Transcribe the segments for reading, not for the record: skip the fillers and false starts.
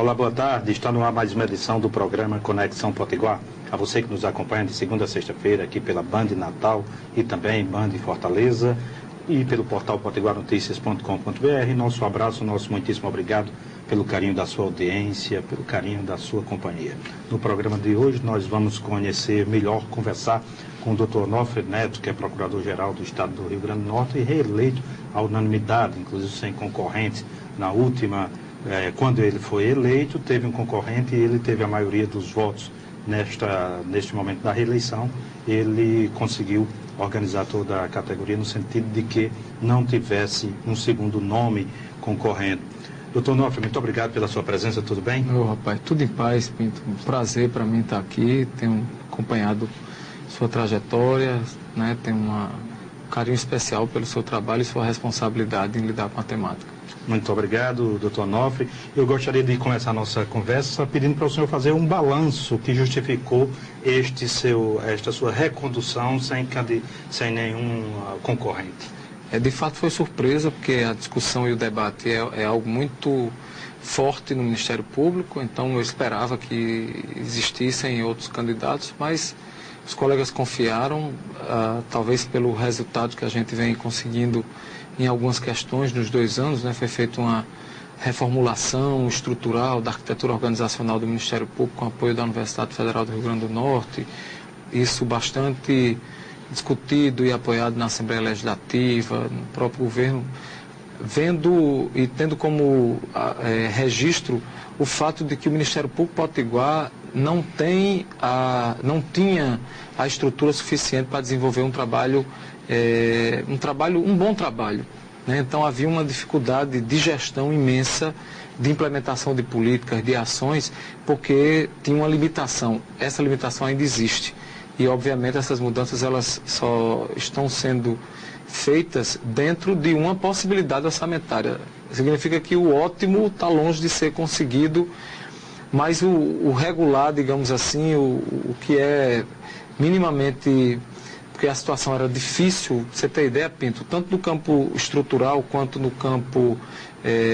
Olá, boa tarde. Está no ar mais uma edição do programa Conexão Potiguar. A você que nos acompanha de segunda a sexta-feira aqui pela Band Natal e também Band Fortaleza e pelo portal potiguarnoticias.com.br. Nosso abraço, nosso muitíssimo obrigado pelo carinho da sua audiência, pelo carinho da sua companhia. No programa de hoje nós vamos conhecer melhor, conversar com o Dr. Onofre Neto, que é Procurador-Geral do Estado do Rio Grande do Norte e reeleito à unanimidade, inclusive sem concorrente. Na última, quando ele foi eleito, teve um concorrente e ele teve a maioria dos votos. Neste momento da reeleição, ele conseguiu organizar toda a categoria no sentido de que não tivesse um segundo nome concorrente. Doutor Onofre, muito obrigado pela sua presença, tudo bem? Ô, rapaz, tudo em paz, Pinto. Um prazer para mim estar aqui, tenho acompanhado sua trajetória, né? Tenho um carinho especial pelo seu trabalho e sua responsabilidade em lidar com a temática. Muito obrigado, doutor Onofre. Eu gostaria de começar a nossa conversa pedindo para o senhor fazer um balanço que justificou esta sua recondução sem nenhum concorrente. De fato foi surpresa, porque a discussão e o debate é algo muito forte no Ministério Público, então eu esperava que existissem outros candidatos, mas os colegas confiaram, talvez pelo resultado que a gente vem conseguindo em algumas questões nos 2 anos, né? Foi feita uma reformulação estrutural da arquitetura organizacional do Ministério Público com apoio da Universidade Federal do Rio Grande do Norte, isso bastante discutido e apoiado na Assembleia Legislativa, no próprio governo, vendo e tendo como registro o fato de que o Ministério Público Potiguar não tinha a estrutura suficiente para desenvolver um bom trabalho, né? Então havia uma dificuldade de gestão imensa, de implementação de políticas, de ações, porque tinha uma limitação. Essa limitação ainda existe. E, obviamente, essas mudanças elas só estão sendo feitas dentro de uma possibilidade orçamentária. Significa que o ótimo está longe de ser conseguido, mas o regular, digamos assim, o que é minimamente... Porque a situação era difícil, você ter ideia, Pinto, tanto no campo estrutural quanto no campo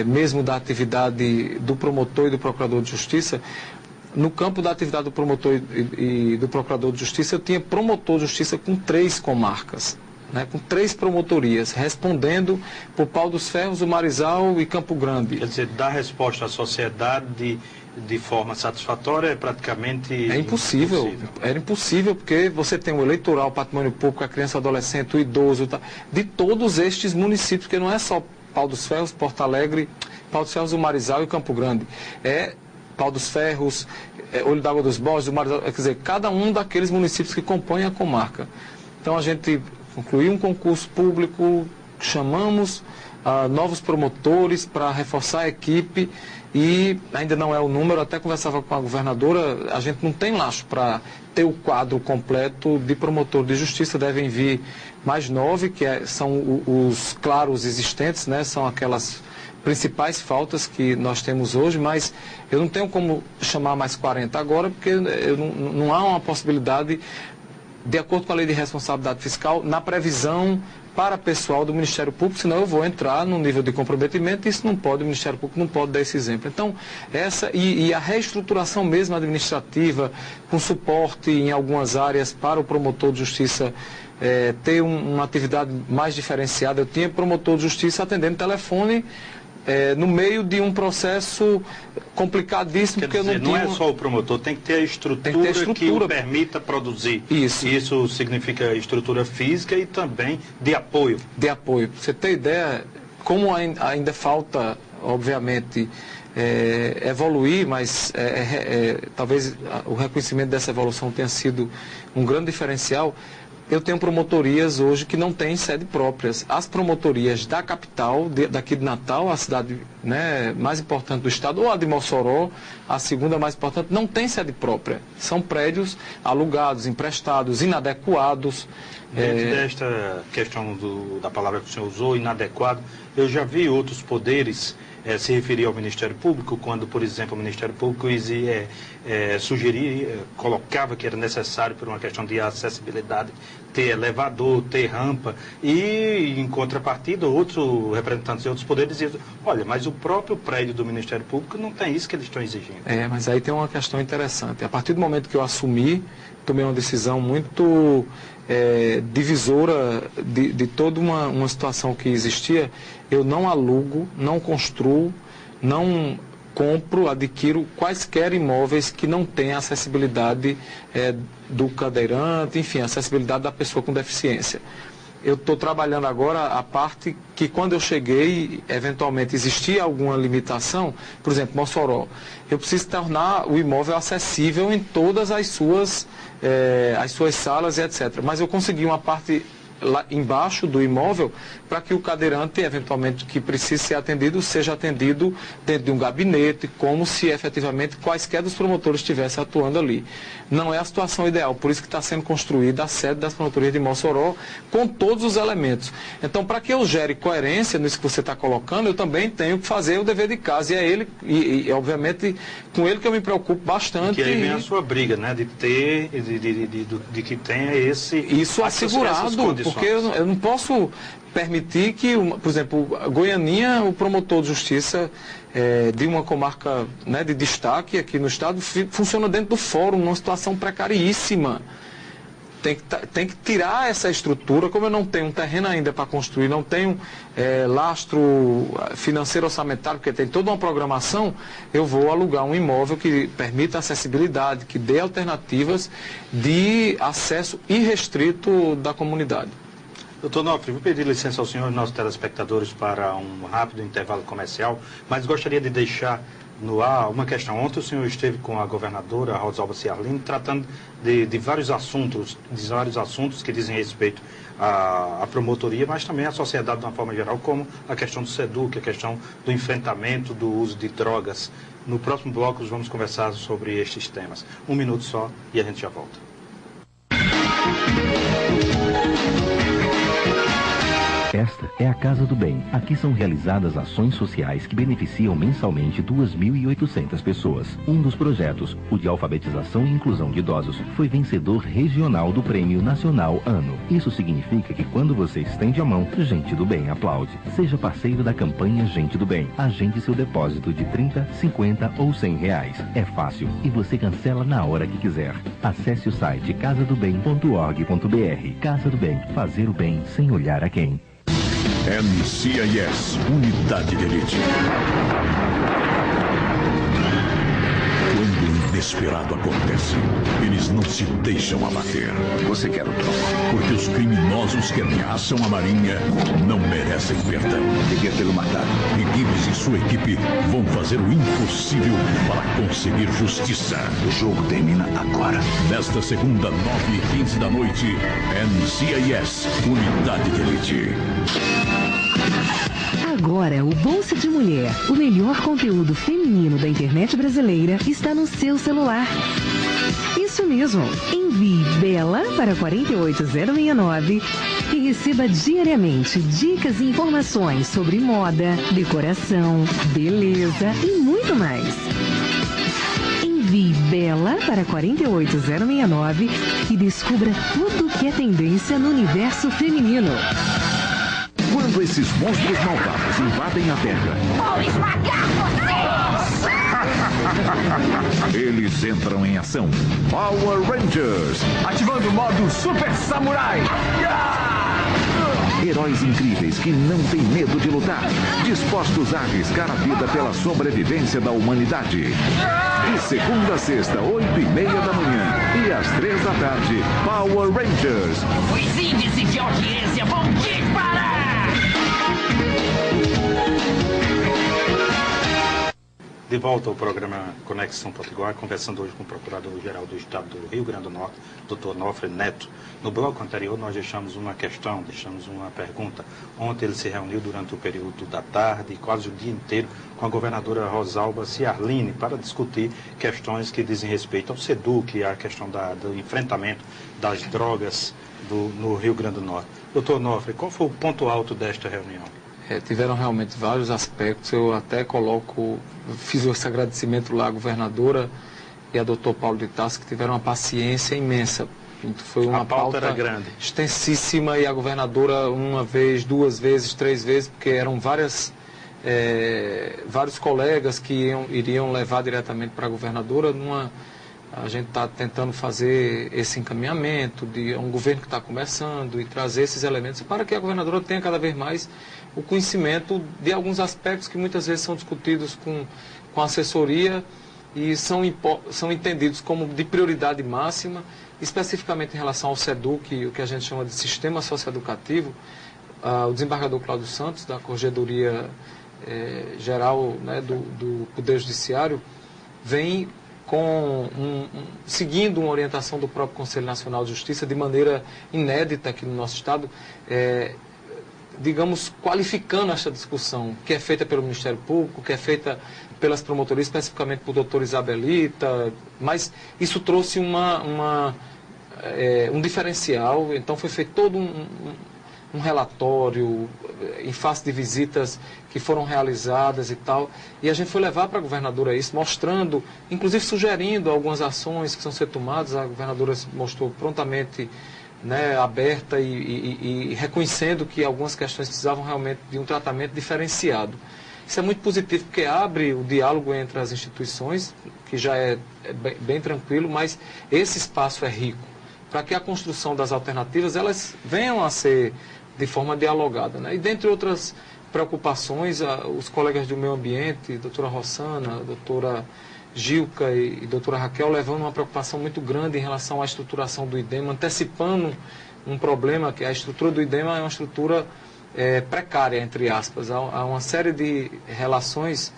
mesmo da atividade do promotor e do procurador de justiça. No campo da atividade do promotor e do procurador de justiça, eu tinha promotor de justiça com 3 comarcas, né, com 3 promotorias, respondendo por Pau dos Ferros, o Marizal e Campo Grande. Quer dizer, dar resposta à sociedade de forma satisfatória é praticamente... É impossível. Era impossível, porque você tem o eleitoral, o patrimônio público, a criança, o adolescente, o idoso, de todos estes municípios, porque não é só Pau dos Ferros, Porto Alegre, Pau dos Ferros, o Marizal e Campo Grande. Pau dos Ferros, Olho d'Água dos Borges, o Marizal, quer dizer, cada um daqueles municípios que compõem a comarca. Então a gente concluiu um concurso público, chamamos novos promotores para reforçar a equipe e ainda não é o número, até conversava com a governadora, a gente não tem laço para ter o quadro completo de promotor de justiça, devem vir mais 9, são os claros existentes, né, são aquelas principais faltas que nós temos hoje, mas eu não tenho como chamar mais 40 agora, porque não há uma possibilidade, de acordo com a lei de responsabilidade fiscal, na previsão para pessoal do Ministério Público, senão eu vou entrar num nível de comprometimento e isso não pode, o Ministério Público não pode dar esse exemplo. Então, e a reestruturação mesmo administrativa, com suporte em algumas áreas para o promotor de justiça ter uma atividade mais diferenciada. Eu tinha promotor de justiça atendendo telefone, no meio de um processo complicadíssimo. Quer dizer, não é só o promotor, tem que ter a estrutura, que o permita produzir. Isso significa estrutura física e também de apoio. De apoio. Pra você ter ideia, como ainda falta, obviamente, evoluir, mas talvez o reconhecimento dessa evolução tenha sido um grande diferencial. Eu tenho promotorias hoje que não têm sede próprias. As promotorias da capital, daqui de Natal, a cidade, né, mais importante do estado, ou a de Mossoró, a segunda mais importante, não tem sede própria. São prédios alugados, emprestados, inadequados. Dentro desta questão da palavra que o senhor usou, inadequado, eu já vi outros poderes se referir ao Ministério Público, quando, por exemplo, o Ministério Público sugeria, colocava que era necessário, por uma questão de acessibilidade ter elevador, ter rampa, e em contrapartida, outros representantes de outros poderes diziam, olha, mas o próprio prédio do Ministério Público não tem isso que eles estão exigindo. Mas aí tem uma questão interessante. A partir do momento que eu assumi, tomei uma decisão muito divisora de toda uma situação que existia. Eu não alugo, não construo, não compro, adquiro quaisquer imóveis que não tenham acessibilidade do cadeirante, enfim, acessibilidade da pessoa com deficiência. Eu estou trabalhando agora a parte que, quando eu cheguei, eventualmente existia alguma limitação, por exemplo, Mossoró. Eu preciso tornar o imóvel acessível em todas as suas salas e etc. Mas eu consegui uma parte lá embaixo do imóvel para que o cadeirante, eventualmente, que precise ser atendido, seja atendido dentro de um gabinete, como se efetivamente quaisquer dos promotores estivessem atuando ali. Não é a situação ideal, por isso que está sendo construída a sede das promotorias de Mossoró com todos os elementos. Então, para que eu gere coerência nisso que você está colocando, eu também tenho que fazer o dever de casa, e é ele, e obviamente, com ele que eu me preocupo bastante. Que aí vem a sua briga, né, de ter, de que tenha isso assegurado, porque eu não posso permitir que, por exemplo, Goianinha, o promotor de justiça de uma comarca, né, de destaque aqui no estado, funciona dentro do fórum, numa situação precaríssima. Tem que tirar essa estrutura. Como eu não tenho um terreno ainda para construir, não tenho lastro financeiro orçamentário, porque tem toda uma programação, eu vou alugar um imóvel que permita acessibilidade, que dê alternativas de acesso irrestrito da comunidade. Doutor Nofre, vou pedir licença ao senhor e nossos telespectadores para um rápido intervalo comercial, mas gostaria de deixar no ar uma questão. Ontem o senhor esteve com a governadora Rosalba Ciarline tratando de vários assuntos que dizem respeito à promotoria, mas também à sociedade de uma forma geral, como a questão do SEDUC, a questão do enfrentamento do uso de drogas. No próximo bloco vamos conversar sobre estes temas. Um minuto só e a gente já volta. Esta é a Casa do Bem. Aqui são realizadas ações sociais que beneficiam mensalmente 2.800 pessoas. Um dos projetos, o de alfabetização e inclusão de idosos, foi vencedor regional do Prêmio Nacional Ano. Isso significa que quando você estende a mão, Gente do Bem aplaude. Seja parceiro da campanha Gente do Bem. Agende seu depósito de 30, 50 ou 100 reais. É fácil e você cancela na hora que quiser. Acesse o site casadobem.org.br. Casa do Bem. Fazer o bem sem olhar a quem. NCIS, Unidade de Elite. Quando o inesperado acontece, eles não se deixam abater. Você quer o troco? Porque os criminosos que ameaçam a Marinha não merecem perdão. Devia tê-lo matado. E Gibbs e sua equipe vão fazer o impossível para conseguir justiça. O jogo termina agora. Nesta segunda, 9h15 da noite, NCIS, Unidade de Elite. Agora, o Bolsa de Mulher, o melhor conteúdo feminino da internet brasileira, está no seu celular. Isso mesmo, envie Bela para 48069 e receba diariamente dicas e informações sobre moda, decoração, beleza e muito mais. Envie Bela para 48069 e descubra tudo o que é tendência no universo feminino. Quando esses monstros malvados invadem a Terra, vou esmagar você! Eles entram em ação. Power Rangers. Ativando o modo Super Samurai. Heróis incríveis que não têm medo de lutar, dispostos a arriscar a vida pela sobrevivência da humanidade. De segunda a sexta, 8h30 da manhã e às 3 da tarde, Power Rangers. Os índices de audiência vão disparar! De volta ao programa Conexão Potiguar, conversando hoje com o Procurador-Geral do Estado do Rio Grande do Norte, Dr. Nofre Neto. No bloco anterior nós deixamos uma pergunta. Ontem ele se reuniu durante o período da tarde, quase o dia inteiro, com a governadora Rosalba Ciarline para discutir questões que dizem respeito ao SEDUC, a questão do enfrentamento das drogas no Rio Grande do Norte. Dr. Nofre, qual foi o ponto alto desta reunião? Tiveram realmente vários aspectos. Eu até fiz esse agradecimento lá à governadora e a doutor Paulo de Tarso, que tiveram uma paciência imensa Pinto. Foi uma pauta era grande, extensíssima, e a governadora uma vez, 2 vezes, 3 vezes, porque eram vários colegas que iriam levar diretamente para a governadora. A gente está tentando fazer esse encaminhamento de um governo que está começando e trazer esses elementos para que a governadora tenha cada vez mais o conhecimento de alguns aspectos que muitas vezes são discutidos com a assessoria e são entendidos como de prioridade máxima, especificamente em relação ao SEDUC, o que a gente chama de Sistema Socioeducativo. O desembargador Cláudio Santos, da Corregedoria Geral, né, do Poder Judiciário, vem seguindo uma orientação do próprio Conselho Nacional de Justiça de maneira inédita aqui no nosso Estado, digamos, qualificando essa discussão, que é feita pelo Ministério Público, que é feita pelas promotorias, especificamente por doutor Isabelita, mas isso trouxe um diferencial. Então foi feito todo um relatório em face de visitas que foram realizadas e tal, e a gente foi levar para a governadora isso, mostrando, inclusive sugerindo algumas ações que são ser tomadas. A governadora se mostrou prontamente, né, aberta e reconhecendo que algumas questões precisavam realmente de um tratamento diferenciado. Isso é muito positivo, porque abre o diálogo entre as instituições, que já é bem tranquilo, mas esse espaço é rico, para que a construção das alternativas elas venham a ser de forma dialogada, né? E dentre outras preocupações, os colegas do meio ambiente, doutora Rossana, doutora Gilca e doutora Raquel, levando uma preocupação muito grande em relação à estruturação do IDEMA, antecipando um problema, que a estrutura do IDEMA é uma estrutura precária, entre aspas. Há uma série de relações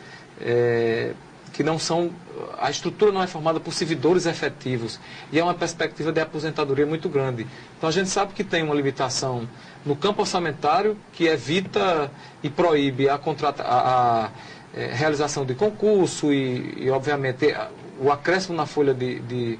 que não são... A estrutura não é formada por servidores efetivos e é uma perspectiva de aposentadoria muito grande. Então a gente sabe que tem uma limitação no campo orçamentário que evita e proíbe a realização de concurso e obviamente, o acréscimo na folha de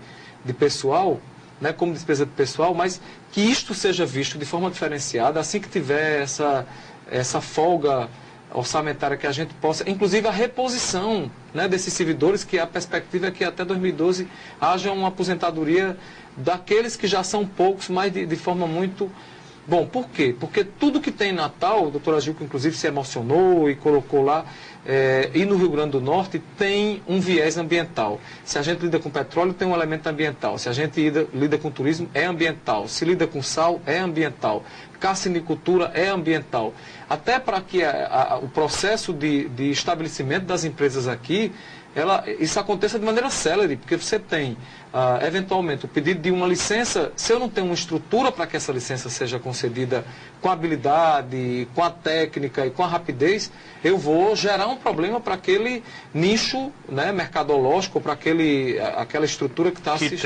pessoal, né, como despesa de pessoal, mas que isto seja visto de forma diferenciada, assim que tiver essa folga orçamentária, que a gente possa, inclusive a reposição, né, desses servidores, que a perspectiva é que até 2012 haja uma aposentadoria daqueles que já são poucos, mas de forma muito... Bom, por quê? Porque tudo que tem em Natal, a doutora Gilca inclusive se emocionou e colocou lá, e no Rio Grande do Norte tem um viés ambiental. Se a gente lida com petróleo, tem um elemento ambiental. Se a gente lida com turismo, é ambiental. Se lida com sal, é ambiental. Carcinicultura é ambiental. Até para que o processo de estabelecimento das empresas aqui, isso aconteça de maneira célere, porque você tem, eventualmente, o pedido de uma licença. Se eu não tenho uma estrutura para que essa licença seja concedida com a habilidade, com a técnica e com a rapidez, eu vou gerar um problema para aquele nicho, né, mercadológico, para aquela estrutura que está assistindo.